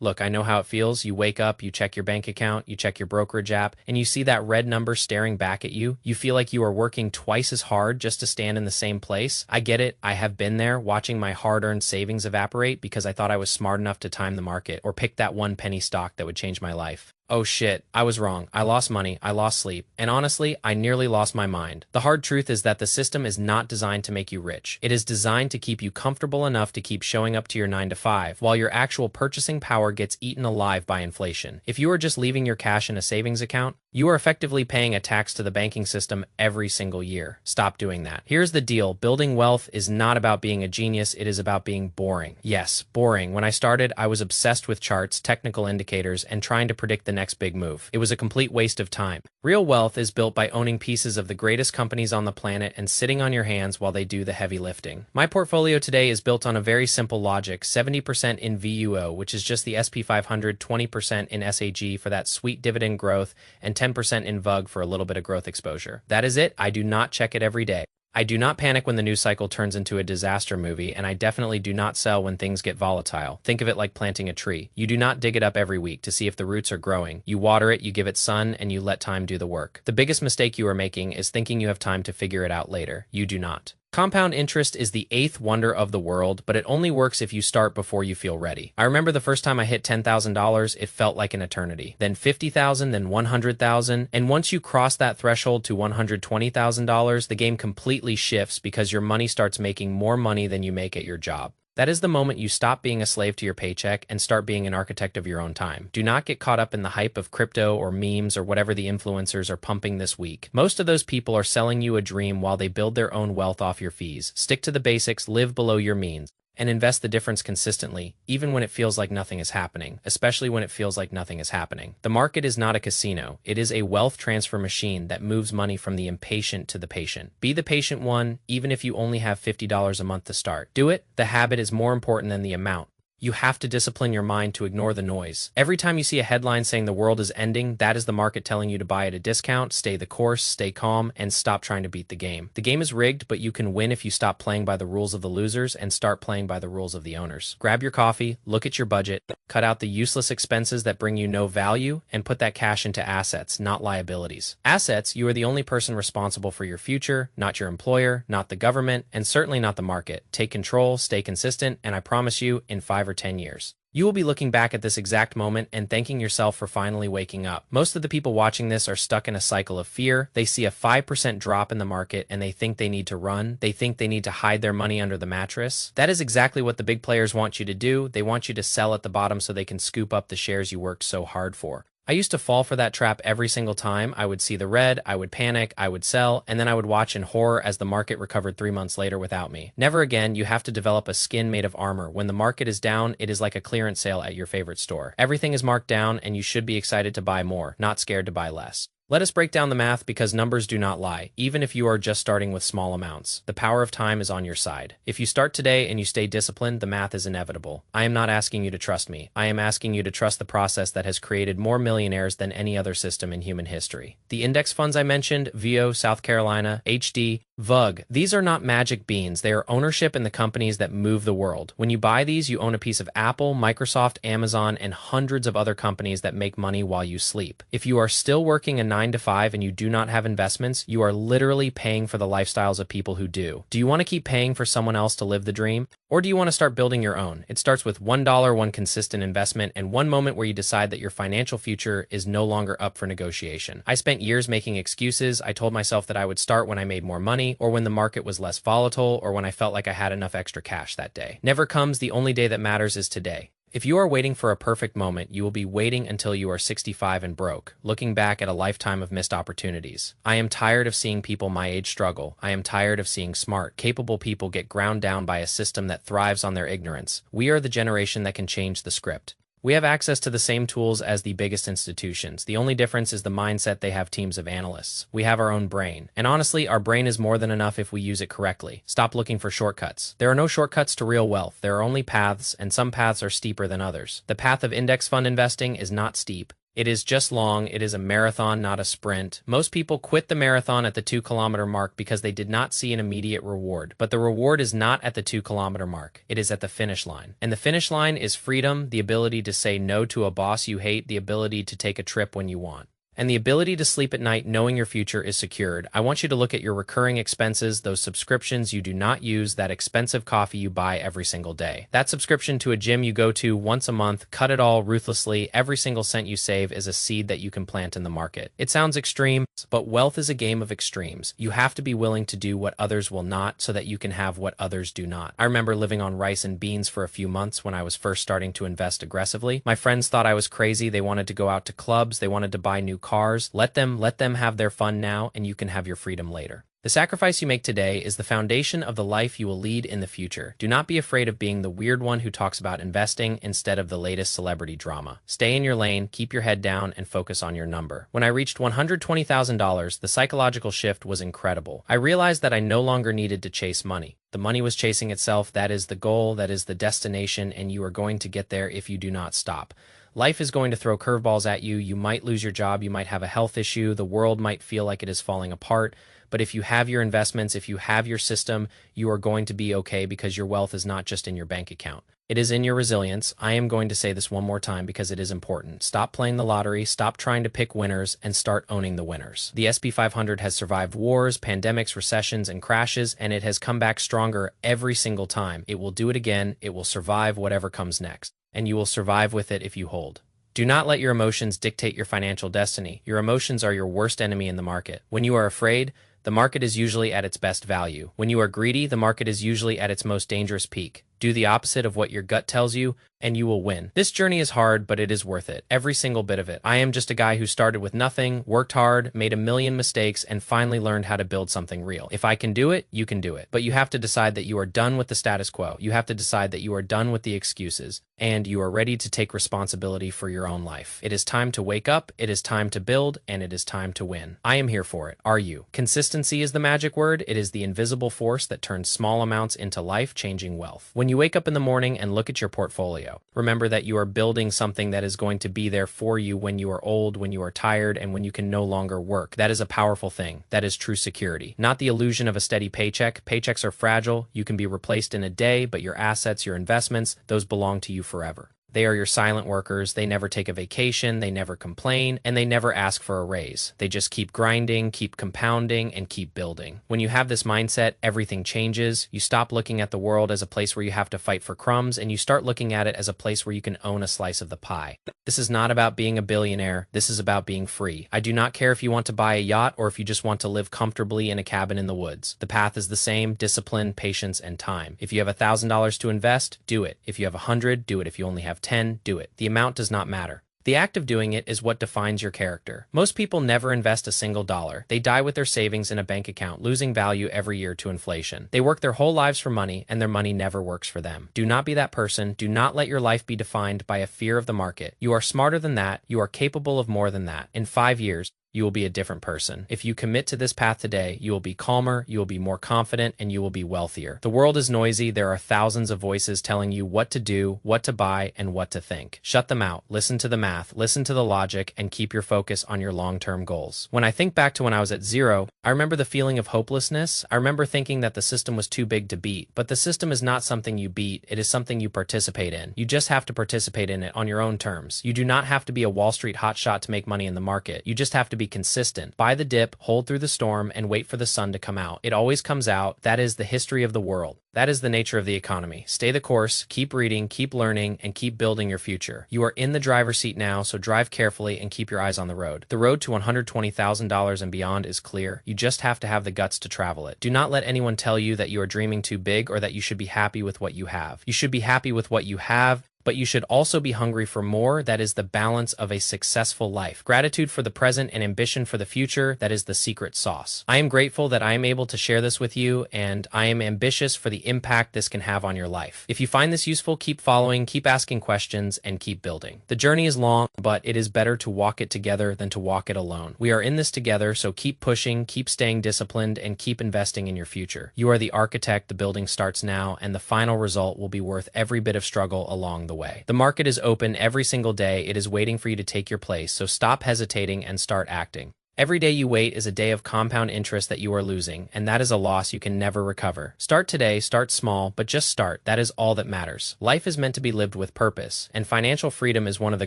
Look, I know how it feels. You wake up, you check your bank account, you check your brokerage app, and you see that red number staring back at you. You feel like you are working twice as hard just to stand in the same place. I get it. I have been there, watching my hard-earned savings evaporate because I thought I was smart enough to time the market or pick that one penny stock that would change my life. Oh shit, I was wrong. I lost money, I lost sleep, and honestly, I nearly lost my mind. The hard truth is that the system is not designed to make you rich. It is designed to keep you comfortable enough to keep showing up to your 9 to 5, while your actual purchasing power gets eaten alive by inflation. If you are just leaving your cash in a savings account, you are effectively paying a tax to the banking system every single year. Stop doing that. Here's the deal. Building wealth is not about being a genius. It is about being boring. Yes, boring. When I started, I was obsessed with charts, technical indicators, and trying to predict the next big move. It was a complete waste of time. Real wealth is built by owning pieces of the greatest companies on the planet and sitting on your hands while they do the heavy lifting. My portfolio today is built on a very simple logic: 70% in VUO, which is just the SP 500, 20% in SAG for that sweet dividend growth, and 10% in VUG for a little bit of growth exposure. That is it. I do not check it every day. I do not panic when the news cycle turns into a disaster movie, and I definitely do not sell when things get volatile. Think of it like planting a tree. You do not dig it up every week to see if the roots are growing. You water it, you give it sun, and you let time do the work. The biggest mistake you are making is thinking you have time to figure it out later. You do not. Compound interest is the eighth wonder of the world, but it only works if you start before you feel ready. I remember the first time I hit $10,000, it felt like an eternity. Then $50,000, then $100,000, and once you cross that threshold to $120,000, the game completely shifts because your money starts making more money than you make at your job. That is the moment you stop being a slave to your paycheck and start being an architect of your own time. Do not get caught up in the hype of crypto or memes or whatever the influencers are pumping this week. Most of those people are selling you a dream while they build their own wealth off your fees. Stick to the basics, live below your means, and invest the difference consistently, even when it feels like nothing is happening, especially when it feels like nothing is happening. The market is not a casino. It is a wealth transfer machine that moves money from the impatient to the patient. Be the patient one, even if you only have $50 a month to start. Do it. The habit is more important than the amount. You have to discipline your mind to ignore the noise. Every time you see a headline saying the world is ending, that is the market telling you to buy at a discount, stay the course, stay calm, and stop trying to beat the game. The game is rigged, but you can win if you stop playing by the rules of the losers and start playing by the rules of the owners. Grab your coffee, look at your budget, cut out the useless expenses that bring you no value, and put that cash into assets, not liabilities. Assets, you are the only person responsible for your future, not your employer, not the government, and certainly not the market. Take control, stay consistent, and I promise you, in 5 or 10 years, you will be looking back at this exact moment and thanking yourself for finally waking up. Most of the people watching this are stuck in a cycle of fear. They see a 5% drop in the market and they think they need to run. They think they need to hide their money under the mattress. That is exactly what the big players want you to do. They want you to sell at the bottom so they can scoop up the shares you worked so hard for. I used to fall for that trap every single time. I would see the red, I would panic, I would sell, and then I would watch in horror as the market recovered 3 months later without me. Never again. You have to develop a skin made of armor. When the market is down, it is like a clearance sale at your favorite store. Everything is marked down, and you should be excited to buy more, not scared to buy less. Let us break down the math because numbers do not lie, even if you are just starting with small amounts. The power of time is on your side. If you start today and you stay disciplined, the math is inevitable. I am not asking you to trust me. I am asking you to trust the process that has created more millionaires than any other system in human history. The index funds I mentioned, VO, South Carolina, HD, VUG, these are not magic beans. They are ownership in the companies that move the world. When you buy these, you own a piece of Apple, Microsoft, Amazon, and hundreds of other companies that make money while you sleep. If you are still working a 9 to 5 and you do not have investments, you are literally paying for the lifestyles of people who do. Do you want to keep paying for someone else to live the dream? Or do you want to start building your own? It starts with $1, one consistent investment, and one moment where you decide that your financial future is no longer up for negotiation. I spent years making excuses. I told myself that I would start when I made more money, or when the market was less volatile, or when I felt like I had enough extra cash that day. Never comes. The only day that matters is today. If you are waiting for a perfect moment, you will be waiting until you are 65 and broke, looking back at a lifetime of missed opportunities. I am tired of seeing people my age struggle. I am tired of seeing smart, capable people get ground down by a system that thrives on their ignorance. We are the generation that can change the script. We have access to the same tools as the biggest institutions. The only difference is the mindset. They have teams of analysts. We have our own brain. And honestly, our brain is more than enough if we use it correctly. Stop looking for shortcuts. There are no shortcuts to real wealth. There are only paths, and some paths are steeper than others. The path of index fund investing is not steep. It is just long. It is a marathon, not a sprint. Most people quit the marathon at the 2 kilometer mark because they did not see an immediate reward. But the reward is not at the 2 kilometer mark. It is at the finish line. And the finish line is freedom, the ability to say no to a boss you hate, the ability to take a trip when you want, and the ability to sleep at night knowing your future is secured. I want you to look at your recurring expenses, those subscriptions you do not use, that expensive coffee you buy every single day, that subscription to a gym you go to once a month. Cut it all ruthlessly. Every single cent you save is a seed that you can plant in the market. It sounds extreme, but wealth is a game of extremes. You have to be willing to do what others will not so that you can have what others do not. I remember living on rice and beans for a few months when I was first starting to invest aggressively. My friends thought I was crazy. They wanted to go out to clubs. They wanted to buy new cars. Let them have their fun now, and you can have your freedom later. The sacrifice you make today is the foundation of the life you will lead in the future. Do not be afraid of being the weird one who talks about investing instead of the latest celebrity drama. Stay in your lane, keep your head down, and focus on your number. When I reached $120,000, the psychological shift was incredible. I realized that I no longer needed to chase money. The money was chasing itself. That is the goal, that is the destination, and you are going to get there if you do not stop. Life is going to throw curveballs at you. You might lose your job. You might have a health issue. The world might feel like it is falling apart. But if you have your investments, if you have your system, you are going to be okay because your wealth is not just in your bank account. It is in your resilience. I am going to say this one more time because it is important. Stop playing the lottery, stop trying to pick winners, and start owning the winners. The S&P 500 has survived wars, pandemics, recessions, and crashes, and it has come back stronger every single time. It will do it again. It will survive whatever comes next, and you will survive with it if you hold. Do not let your emotions dictate your financial destiny. Your emotions are your worst enemy in the market. When you are afraid, the market is usually at its best value. When you are greedy, the market is usually at its most dangerous peak. Do the opposite of what your gut tells you, and you will win. This journey is hard, but it is worth it. Every single bit of it. I am just a guy who started with nothing, worked hard, made a million mistakes, and finally learned how to build something real. If I can do it, you can do it. But you have to decide that you are done with the status quo. You have to decide that you are done with the excuses, and you are ready to take responsibility for your own life. It is time to wake up, it is time to build, and it is time to win. I am here for it. Are you? Consistency is the magic word. It is the invisible force that turns small amounts into life-changing wealth. When you wake up in the morning and look at your portfolio, remember that you are building something that is going to be there for you when you are old, when you are tired, and when you can no longer work. That is a powerful thing. That is true security. Not the illusion of a steady paycheck. Paychecks are fragile. You can be replaced in a day, but your assets, your investments, those belong to you forever. They are your silent workers. They never take a vacation, they never complain, and they never ask for a raise. They just keep grinding, keep compounding, and keep building. When you have this mindset, everything changes. You stop looking at the world as a place where you have to fight for crumbs, and you start looking at it as a place where you can own a slice of the pie. This is not about being a billionaire. This is about being free. I do not care if you want to buy a yacht or if you just want to live comfortably in a cabin in the woods. The path is the same: discipline, patience, and time. If you have $1,000 to invest, do it. If you have 100, do it. If you only have 10, do it. The amount does not matter. The act of doing it is what defines your character. Most people never invest a single dollar. They die with their savings in a bank account, losing value every year to inflation. They work their whole lives for money, and their money never works for them. Do not be that person. Do not let your life be defined by a fear of the market. You are smarter than that. You are capable of more than that. In 5 years, you will be a different person. If you commit to this path today, you will be calmer, you will be more confident, and you will be wealthier. The world is noisy. There are thousands of voices telling you what to do, what to buy, and what to think. Shut them out. Listen to the math, listen to the logic, and keep your focus on your long-term goals. When I think back to when I was at zero, I remember the feeling of hopelessness. I remember thinking that the system was too big to beat. But the system is not something you beat. It is something you participate in. You just have to participate in it on your own terms. You do not have to be a Wall Street hotshot to make money in the market. You just have to be consistent. Buy the dip, hold through the storm, and wait for the sun to come out. It always comes out. That is the history of the world. That is the nature of the economy. Stay the course, keep reading, keep learning, and keep building your future. You are in the driver's seat now, so drive carefully and keep your eyes on the road. The road to $120,000 and beyond is clear. You just have to have the guts to travel it. Do not let anyone tell you that you are dreaming too big or that you should be happy with what you have. You should be happy with what you have, but you should also be hungry for more. That is the balance of a successful life. Gratitude for the present and ambition for the future. That is the secret sauce. I am grateful that I am able to share this with you, and I am ambitious for the impact this can have on your life. If you find this useful, keep following, keep asking questions, and keep building. The journey is long, but it is better to walk it together than to walk it alone. We are in this together, so keep pushing, keep staying disciplined, and keep investing in your future. You are the architect. The building starts now, and the final result will be worth every bit of struggle along the the way. The market is open every single day. It is waiting for you to take your place, so stop hesitating and start acting. Every day you wait is a day of compound interest that you are losing, and that is a loss you can never recover. Start today, start small, but just start. That is all that matters. Life is meant to be lived with purpose, and financial freedom is one of the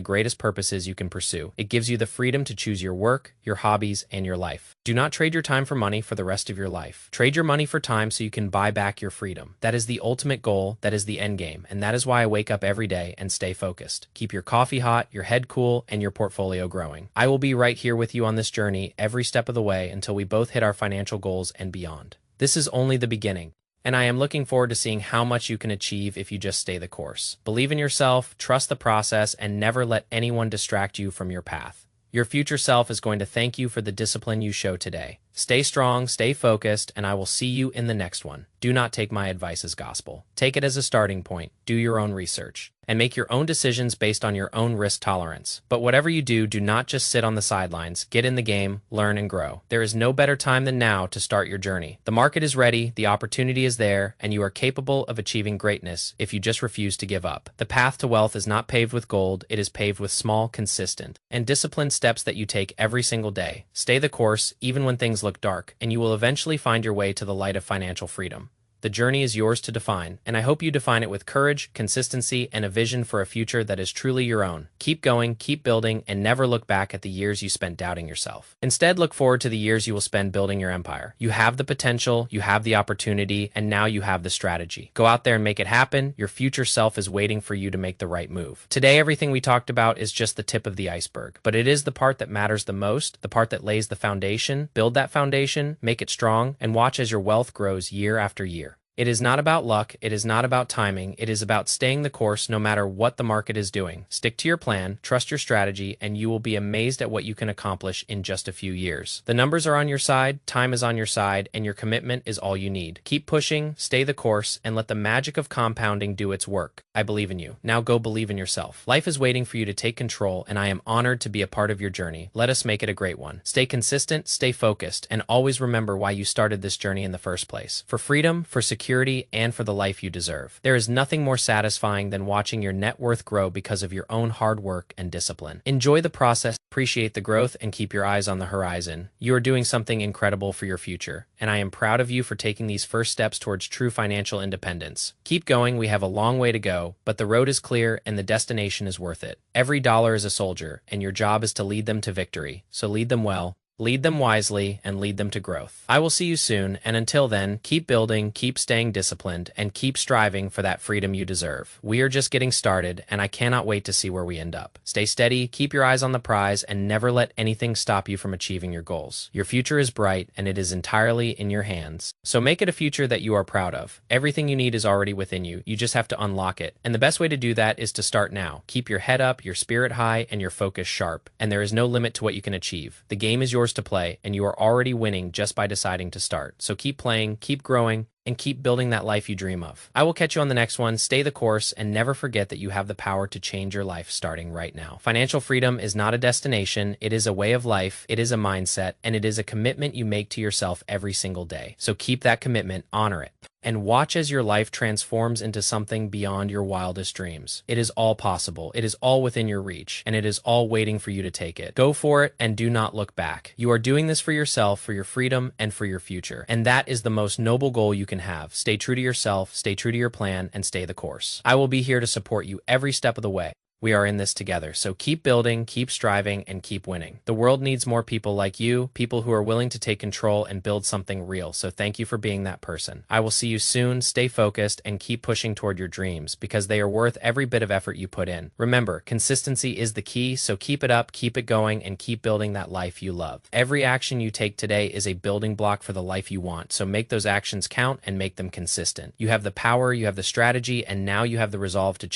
greatest purposes you can pursue. It gives you the freedom to choose your work, your hobbies, and your life. Do not trade your time for money for the rest of your life. Trade your money for time so you can buy back your freedom. That is the ultimate goal, that is the end game, and that is why I wake up every day and stay focused. Keep your coffee hot, your head cool, and your portfolio growing. I will be right here with you on this journey every step of the way until we both hit our financial goals and beyond. This is only the beginning, and I am looking forward to seeing how much you can achieve if you just stay the course. Believe in yourself, trust the process, and never let anyone distract you from your path. Your future self is going to thank you for the discipline you show today. Stay strong, stay focused, and I will see you in the next one. Do not take my advice as gospel. Take it as a starting point, do your own research, and make your own decisions based on your own risk tolerance. But whatever you do, do not just sit on the sidelines. Get in the game, learn, and grow. There is no better time than now to start your journey. The market is ready, the opportunity is there, and you are capable of achieving greatness if you just refuse to give up. The path to wealth is not paved with gold, it is paved with small, consistent, and disciplined steps that you take every single day. Stay the course, even when things look dark, and you will eventually find your way to the light of financial freedom. The journey is yours to define, and I hope you define it with courage, consistency, and a vision for a future that is truly your own. Keep going, keep building, and never look back at the years you spent doubting yourself. Instead, look forward to the years you will spend building your empire. You have the potential, you have the opportunity, and now you have the strategy. Go out there and make it happen. Your future self is waiting for you to make the right move. Today, everything we talked about is just the tip of the iceberg, but it is the part that matters the most, the part that lays the foundation. Build that foundation, make it strong, and watch as your wealth grows year after year. It is not about luck, it is not about timing, it is about staying the course no matter what the market is doing. Stick to your plan, trust your strategy, and you will be amazed at what you can accomplish in just a few years. The numbers are on your side, time is on your side, and your commitment is all you need. Keep pushing, stay the course, and let the magic of compounding do its work. I believe in you. Now go believe in yourself. Life is waiting for you to take control, and I am honored to be a part of your journey. Let us make it a great one. Stay consistent, stay focused, and always remember why you started this journey in the first place. For freedom, for security, and for the life you deserve. There is nothing more satisfying than watching your net worth grow because of your own hard work and discipline. Enjoy the process, appreciate the growth, and keep your eyes on the horizon. You are doing something incredible for your future, and I am proud of you for taking these first steps towards true financial independence. Keep going, we have a long way to go, but the road is clear and the destination is worth it. Every dollar is a soldier, and your job is to lead them to victory. So lead them well, lead them wisely, and lead them to growth. I will see you soon, and until then, keep building, keep staying disciplined, and keep striving for that freedom you deserve. We are just getting started, and I cannot wait to see where we end up. Stay steady, keep your eyes on the prize, and never let anything stop you from achieving your goals. Your future is bright, and it is entirely in your hands. So make it a future that you are proud of. Everything you need is already within you. You just have to unlock it. And the best way to do that is to start now. Keep your head up, your spirit high, and your focus sharp. And there is no limit to what you can achieve. The game is yours to play, and you are already winning just by deciding to start. So keep playing, keep growing, and keep building that life you dream of. I will catch you on the next one. Stay the course, and never forget that you have the power to change your life starting right now. Financial freedom is not a destination, it is a way of life, it is a mindset, and it is a commitment you make to yourself every single day. So keep that commitment, honor it, and watch as your life transforms into something beyond your wildest dreams. It is all possible, it is all within your reach, and it is all waiting for you to take it. Go for it and do not look back. You are doing this for yourself, for your freedom, and for your future. And that is the most noble goal you can have. Stay true to yourself, stay true to your plan, and stay the course. I will be here to support you every step of the way. We are in this together, so keep building, keep striving, and keep winning. The world needs more people like you, people who are willing to take control and build something real, so thank you for being that person. I will see you soon, stay focused, and keep pushing toward your dreams, because they are worth every bit of effort you put in. Remember, consistency is the key, so keep it up, keep it going, and keep building that life you love. Every action you take today is a building block for the life you want, so make those actions count and make them consistent. You have the power, you have the strategy, and now you have the resolve to change